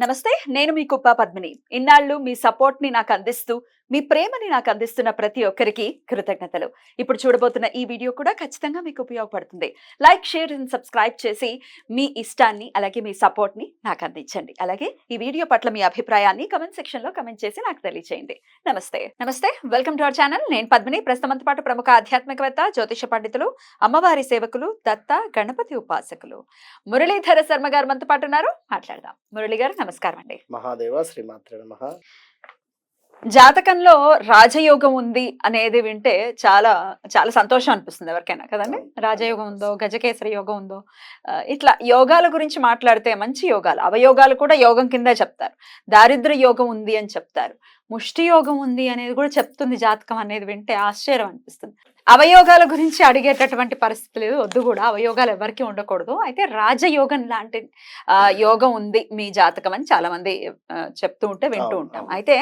నమస్తే. నేను మీ కుప్ప పద్మిని. ఇన్నాళ్ళు మీ సపోర్ట్‌ని నాకందిస్తూ, మీ ప్రేమని నాకందిస్తున్న ప్రతి ఒక్కరికి కృతజ్ఞతలు. ఇప్పుడు చూడబోతున్న ఈ వీడియో కూడా ఖచ్చితంగా మీకు ఉపయోగపడుతుంది. లైక్, షేర్ అండ్ సబ్స్క్రైబ్ చేసి మీ ఇష్టాన్ని, అలాగే మీ సపోర్ట్‌ని నాకందించండి. అలాగే ఈ వీడియో పట్ల మీ అభిప్రాయాన్ని కామెంట్ సెక్షన్‌లో కామెంట్ చేసి నాకు తెలియజేయండి. నమస్తే. నమస్తే. Welcome to our channel. నేను పద్మిని. ప్రస్తుతంతో పాటు ప్రముఖ ఆధ్యాత్మికవేత్త, జ్యోతిష పండితులు, అమ్మవారి సేవకులు, దత్త, గణపతి ఉపాసకులు మురళీధర శర్మ గారు మనతో పాటు ఉన్నారు. మాట్లాడదాం. మురళి గారు నమస్కారం అండి. మహాదేవ శ్రీమాత్రే నమః. జాతకంలో రాజయోగం ఉంది అనేది వింటే చాలా చాలా సంతోషం అనిపిస్తుంది ఎవరికైనా కదండి. రాజయోగం ఉందో, గజకేసరి యోగం ఉందో, ఇట్లా యోగాల గురించి మాట్లాడితే మంచి యోగాలు, అవయోగాలు కూడా యోగం కిందే చెప్తారు. దారిద్ర్య యోగం ఉంది అని చెప్తారు, ముష్టి యోగం ఉంది అనేది కూడా చెప్తుంది జాతకం అనేది వింటే ఆశ్చర్యం అనిపిస్తుంది. అవయోగాల గురించి అడిగేటటువంటి పరిస్థితి లేదు, వద్దు కూడా. అవయోగాలు ఎవరికి ఉండకూడదు. అయితే రాజయోగం లాంటి యోగం ఉంది మీ జాతకం అని చాలా మంది చెప్తూ ఉంటే వింటూ ఉంటాం. అయితే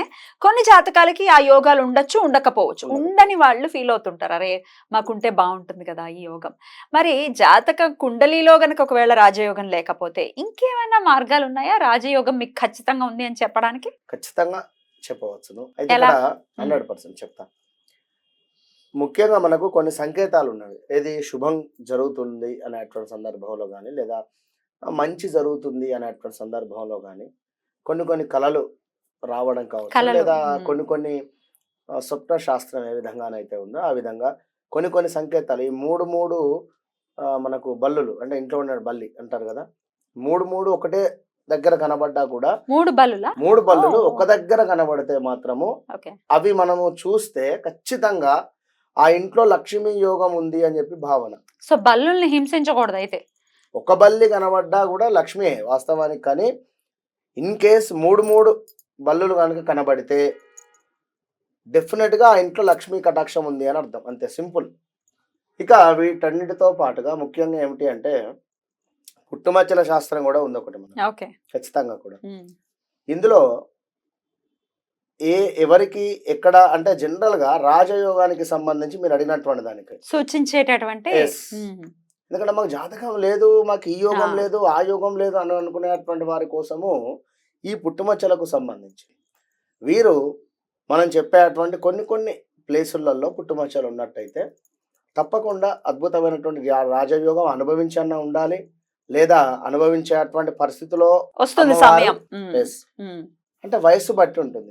కొన్ని జాతకాలకి ఆ యోగాలు ఉండొచ్చు, ఉండకపోవచ్చు. ఉండని వాళ్ళు ఫీల్ అవుతుంటారు, అరే మాకుంటే బాగుంటుంది కదా ఈ యోగం. మరి జాతక కుండలిలో గనక ఒకవేళ రాజయోగం లేకపోతే ఇంకేమైనా మార్గాలు ఉన్నాయా రాజయోగం మీకు ఖచ్చితంగా ఉంది అని చెప్పడానికి? ఖచ్చితంగా చెప్పవచ్చును. అయితే ఇక్కడ 100% చెప్తా. ముఖ్యంగా మనకు కొన్ని సంకేతాలు ఉన్నవి. ఏది శుభం జరుగుతుంది అనేటువంటి సందర్భంలో కానీ, లేదా మంచి జరుగుతుంది అనేటువంటి సందర్భంలో కానీ కొన్ని కళలు రావడం కావచ్చు, లేదా కొన్ని స్వప్న శాస్త్రం ఏ విధంగానైతే ఉందో ఆ విధంగా కొన్ని సంకేతాలు. ఈ మూడు మనకు బల్లులు అంటే ఇంట్లో ఉండే బల్లి అంటారు కదా, మూడు ఒకటే దగ్గర కనబడ్డా కూడా మూడు బల్లులు ఒక దగ్గర కనబడితే మాత్రము అవి మనము చూస్తే ఖచ్చితంగా ఆ ఇంట్లో లక్ష్మీ యోగం ఉంది అని చెప్పి భావన. సో బల్లుల్ని హింసించకూడదు. అయితే ఒక బల్లి కనబడ్డా కూడా లక్ష్మి వాస్తవానికి. కానీ ఇన్ కేస్ మూడు బల్లులు కనుక కనబడితే డెఫినెట్ గా ఆ ఇంట్లో లక్ష్మీ కటాక్షం ఉంది అని అర్థం. అంతే, సింపుల్. ఇక వీటన్నిటితో పాటుగా ముఖ్యంగా ఏమిటి అంటే పుట్టుమచ్చల శాస్త్రం కూడా ఉంది ఒకటి మనకి ఖచ్చితంగా కూడా. ఇందులో ఎవరికి ఎక్కడ అంటే జనరల్ గా రాజయోగానికి సంబంధించి మీరు అడిగినటువంటి దానికి సూచించేటటువంటి, ఎందుకంటే మాకు జాతకం లేదు, మాకు ఈ యోగం లేదు, ఆ యోగం లేదు అని అనుకునేటువంటి వారి కోసము ఈ పుట్టుమచ్చలకు సంబంధించి వీరు మనం చెప్పేటువంటి కొన్ని ప్లేసులలో పుట్టుమచ్చలు ఉన్నట్టయితే తప్పకుండా అద్భుతమైనటువంటి రాజయోగం అనుభవించన్నా ఉండాలి, లేదా అనుభవించేటువంటి పరిస్థితిలో వస్తుంది సమయం. అంటే వయస్సు బట్టి ఉంటుంది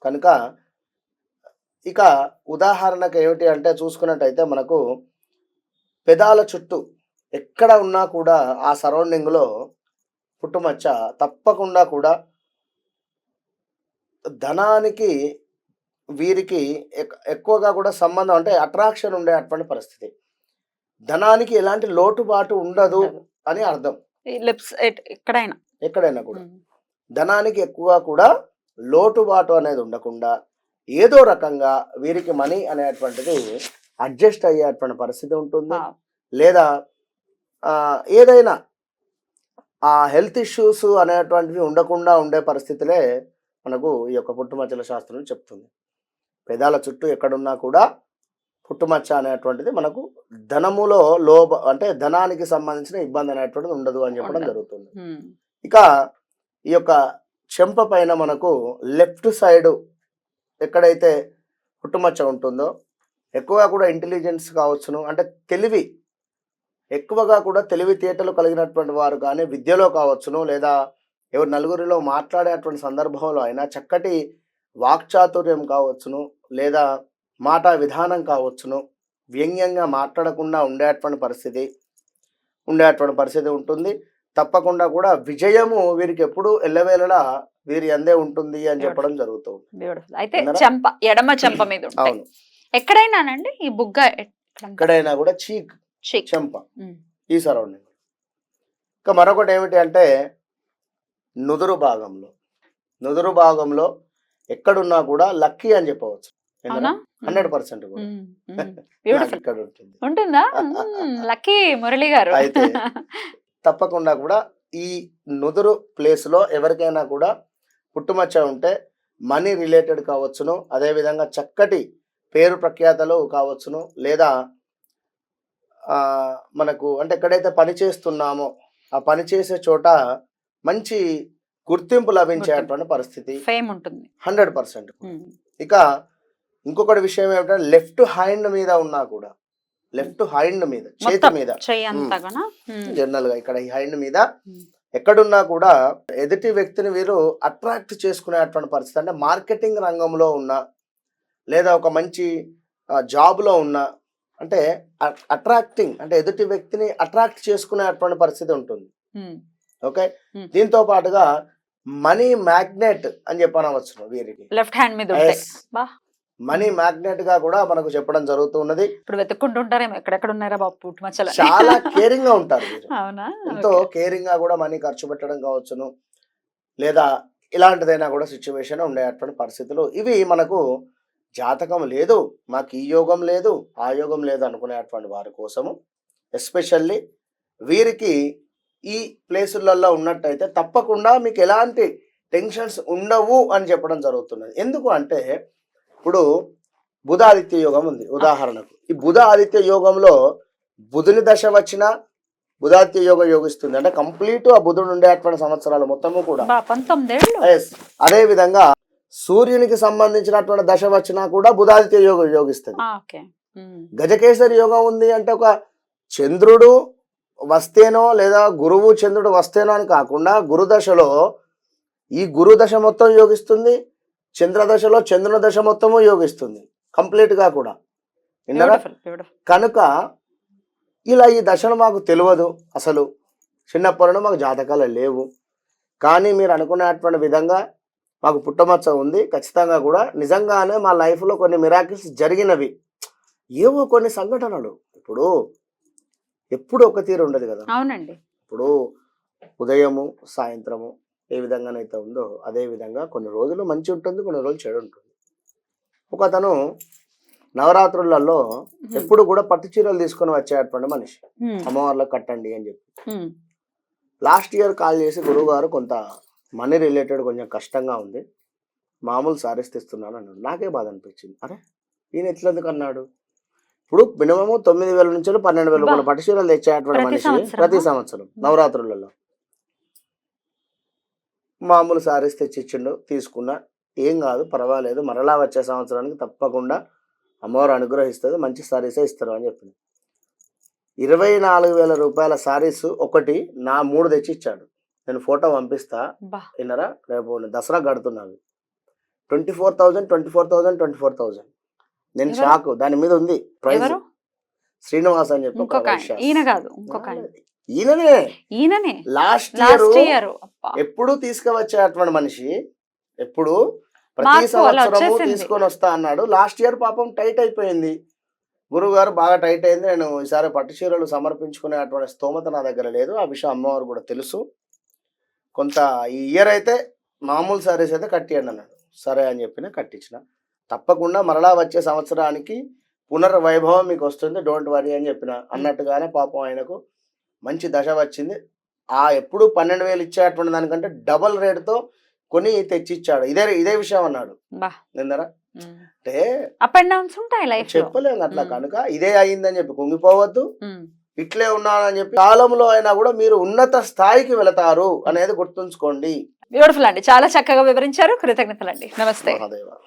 కనుక. ఇక ఉదాహరణకు ఏమిటి అంటే చూసుకున్నట్టయితే మనకు పెదాల చుట్టూ ఎక్కడ ఉన్నా కూడా ఆ సరౌండింగ్లో పుట్టుమచ్చ తప్పకుండా కూడా ధనానికి వీరికి ఎక్కువగా కూడా సంబంధం అంటే అట్రాక్షన్ ఉండేటువంటి పరిస్థితి. ధనానికి ఎలాంటి లోటుబాటు ఉండదు అని అర్థం. ఎక్కడైనా కూడా ధనానికి ఎక్కువ కూడా లోటుబాటు అనేది ఉండకుండా ఏదో రకంగా వీరికి మనీ అనేటువంటిది అడ్జస్ట్ అయ్యేటువంటి పరిస్థితి ఉంటుంది. లేదా ఏదైనా ఆ హెల్త్ ఇష్యూస్ అనేటువంటివి ఉండకుండా ఉండే పరిస్థితులే మనకు ఈ యొక్క పుట్టుమచ్చల శాస్త్రం చెప్తుంది. పెదాల చుట్టూ ఎక్కడున్నా కూడా పుట్టుమచ్చ అనేటువంటిది మనకు ధనములో అంటే ధనానికి సంబంధించిన ఇబ్బంది అనేటువంటిది ఉండదు అని చెప్పడం జరుగుతుంది. ఇక ఈ యొక్క చెంప పైన మనకు లెఫ్ట్ సైడ్ ఎక్కడైతే పుట్టుమచ్చ ఉంటుందో ఎక్కువగా కూడా ఇంటెలిజెన్స్ కావచ్చును, అంటే తెలివి ఎక్కువగా కూడా తెలివితేటలు కలిగినటువంటి వారు కానీ విద్యలో కావచ్చును, లేదా ఎవరు నలుగురిలో మాట్లాడేటువంటి సందర్భంలో అయినా చక్కటి వాక్చాతుర్యం కావచ్చును, లేదా మాట విధానం కావచ్చును, వ్యంగ్యంగా మాట్లాడకుండా ఉండేటువంటి పరిస్థితి ఉంటుంది. తప్పకుండా కూడా విజయము వీరికి ఎప్పుడు ఎల్లవేళలా వీరి అందే ఉంటుంది అని చెప్పడం జరుగుతుంది. అయితే చెంప, ఎడమ చెంప మీద అవును, ఎక్కడైనానండి ఈ బుగ్గ ఎక్కడైనా కూడా చెంప ఈ సరౌండింగ్. ఇంకా మరొకటి ఏమిటి అంటే నుదురు భాగంలో ఎక్కడున్నా కూడా లక్కీ అని చెప్పవచ్చు. 100% కూడా ఇక్కడ ఉంటుందా లక్కీ మురళి గారు. అయితే తప్పకుండా కూడా ఈ నుదురు ప్లేస్ లో ఎవరికైనా కూడా పుట్టుమచ్చ ఉంటే మనీ రిలేటెడ్ కావచ్చును, అదేవిధంగా చక్కటి పేరు ప్రఖ్యాతలు కావచ్చును, లేదా మనకు అంటే ఎక్కడైతే పని చేస్తున్నామో ఆ పని చేసే చోట మంచి గుర్తింపు లభించేటువంటి పరిస్థితి ఫేమ్ ఉంటుంది. 100%. ఉమ్. ఇక ఇంకొకటి విషయం ఏమిటంటే లెఫ్ట్ హ్యాండ్ మీద ఉన్నా కూడా, లెఫ్ట్ హ్యాండ్ మీద, చేతి మొత్తం మీద చెయ్యి అంతగానా? జనరల్ గా ఇక్కడ ఈ హ్యాండ్ మీద ఎక్కడున్నా కూడా ఎదుటి వ్యక్తిని వీరు అట్రాక్ట్ చేసుకునేటువంటి పరిస్థితి. అంటే మార్కెటింగ్ రంగంలో ఉన్నా, లేదా ఒక మంచి జాబ్ లో ఉన్నా, అంటే అట్రాక్టింగ్ అంటే ఎదుటి వ్యక్తిని అట్రాక్ట్ చేసుకునేటువంటి పరిస్థితి ఉంటుంది. ఓకే, దీంతో పాటుగా మనీ మ్యాగ్నెట్ అని చెప్పనవచ్చు వీరికి. లెఫ్ట్ హ్యాండ్ మీద ఉంటే. బా. మనీ మ్యాగ్నెట్ గా కూడా మనకు చెప్పడం జరుగుతూ ఉన్నది. ఇప్పుడు వెతుక్కుంటుంటారేమో ఎక్కడెక్కడ ఉన్నారా బాబు పుట్టుమచ్చలు. చాలా కేరింగ్ గా ఉంటారు వీరు. అవునా? ఎంతో కేరింగ్ గా కూడా మనీ ఖర్చు పెట్టడం కావచ్చును, లేదా ఇలాంటిదైనా కూడా సిచ్యువేషన్ ఉండేటువంటి పరిస్థితులు. ఇవి మనకు జాతకం లేదు, మాకు ఈ యోగం లేదు, ఆ యోగం లేదు అనుకునేటువంటి వారి కోసము ఎస్పెషల్లీ వీరికి ఈ ప్లేసులలో ఉన్నట్టయితే తప్పకుండా మీకు ఎలాంటి టెన్షన్స్ ఉండవు అని చెప్పడం జరుగుతున్నది. ఎందుకు అంటే ఇప్పుడు బుధ ఆదిత్య యోగం ఉంది ఉదాహరణకు. ఈ బుధ ఆదిత్య యోగంలో బుధుని దశ వచ్చినా బుధాదిత్య యోగం యోగిస్తుంది. అంటే కంప్లీట్ ఆ బుధుడు ఉండేటువంటి సంవత్సరాలు మొత్తము కూడా 19 ఏళ్ళు. అదే విధంగా సూర్యునికి సంబంధించినటువంటి దశ వచ్చినా కూడా బుధాదిత్య యోగం యోగిస్తుంది. గజకేసరి యోగం ఉంది అంటే ఒక చంద్రుడు వస్తేనో లేదా గురువు చంద్రుడు వస్తేనో అని కాకుండా గురుదశలో ఈ గురుదశ మొత్తం యోగిస్తుంది, చంద్రదశలో చంద్రుని దశ మొత్తము యోగిస్తుంది కంప్లీట్ గా కూడా. కనుక ఇలా ఈ దశలు మాకు తెలియదు, అసలు చిన్నప్పటి మాకు జాతకాలు లేవు, కానీ మీరు అనుకునేటువంటి విధంగా మాకు పుట్టమచ్చ ఉంది, ఖచ్చితంగా కూడా నిజంగానే మా లైఫ్లో కొన్ని మిరాకిల్స్ జరిగినవి, ఏవో కొన్ని సంఘటనలు. ఇప్పుడు ఎప్పుడు ఒక తీరు ఉండదు కదా. అవునండి. ఇప్పుడు ఉదయము సాయంత్రము ఏ విధంగానైతే ఉందో అదే విధంగా కొన్ని రోజులు మంచి ఉంటుంది, కొన్ని రోజులు చెడు ఉంటుంది. ఒక అతను నవరాత్రులలో ఎప్పుడు కూడా పట్టు చీరలు తీసుకొని వచ్చేటువంటి మనిషి, అమ్మవార్లకు కట్టండి అని చెప్పి. లాస్ట్ ఇయర్ కాల్ చేసి గురువు గారు కొంత మనీ రిలేటెడ్ కొంచెం కష్టంగా ఉంది, మామూలు సారీస్ తెస్తున్నాను అన్నాడు. నాకే బాధ అనిపించింది, అరే ఈయన ఎట్లెందుకు అన్నాడు. ఇప్పుడు మినిమం 9,000 నుంచి 12,000 రూపాయల పట్టు చీరలు తెచ్చేటువంటి మనిషి ప్రతి సంవత్సరం నవరాత్రులలో మామూలు సారీస్ తెచ్చిచ్చిండు, తీసుకున్నా, ఏం కాదు పర్వాలేదు, మరలా వచ్చే సంవత్సరానికి తప్పకుండా అమ్మవారు అనుగ్రహిస్తుంది, మంచి సారీసే ఇస్తారు అని చెప్పింది. 24,000 రూపాయల సారీస్ ఒకటి నా 3 తెచ్చి ఇచ్చాడు. నేను ఫోటో పంపిస్తా విన్నారా, రేపు దసరా కడుతున్నాను. 24,000 నేను షాక్. దాని మీద ఉంది ప్రైజ్, శ్రీనివాస్ అని చెప్పి. ఈయననే లాస్ట్ ఇయర్ ఎప్పుడు తీసుకువచ్చేటువంటి మనిషి, ఎప్పుడు ప్రతి సంవత్సరము తీసుకొని వస్తా అన్నాడు. లాస్ట్ ఇయర్ పాపం టైట్ అయిపోయింది, గురువు గారు బాగా టైట్ అయింది, నేను ఈసారి పట్టు చీరలు సమర్పించుకునేటువంటి స్తోమత నా దగ్గర లేదు, ఆ విషయం అమ్మవారు కూడా తెలుసు, కొంత ఈ ఇయర్ అయితే మామూలు సారీస్ అయితే కట్టియండి అన్నాడు. సరే అని చెప్పిన కట్టించిన, తప్పకుండా మరలా వచ్చే సంవత్సరానికి పునర్వైభవం మీకు వస్తుంది, డోంట్ వరీ అని చెప్పిన. అన్నట్టుగానే పాపం ఆయనకు మంచి దశ వచ్చింది. ఆ ఎప్పుడు 12,000 ఇచ్చేటువంటి దానికంటే డబల్ రేట్తో కొని తెచ్చిచ్చాడు. ఇదే విషయం అన్నాడు. నిందరా అంటే అప్ అండ్ డౌన్స్ ఉంటాయి లైఫ్, చెప్పలేము అట్లా. కనుక ఇదే అయిందని చెప్పి కుంగిపోవద్దు, ఇట్లే ఉన్నానని చెప్పి కాలంలో అయినా కూడా మీరు ఉన్నత స్థాయికి వెళతారు అనేది గుర్తుంచుకోండి. బ్యూటిఫుల్ అండి, చాలా చక్కగా వివరించారు, కృతజ్ఞతలు అండి. నమస్తే.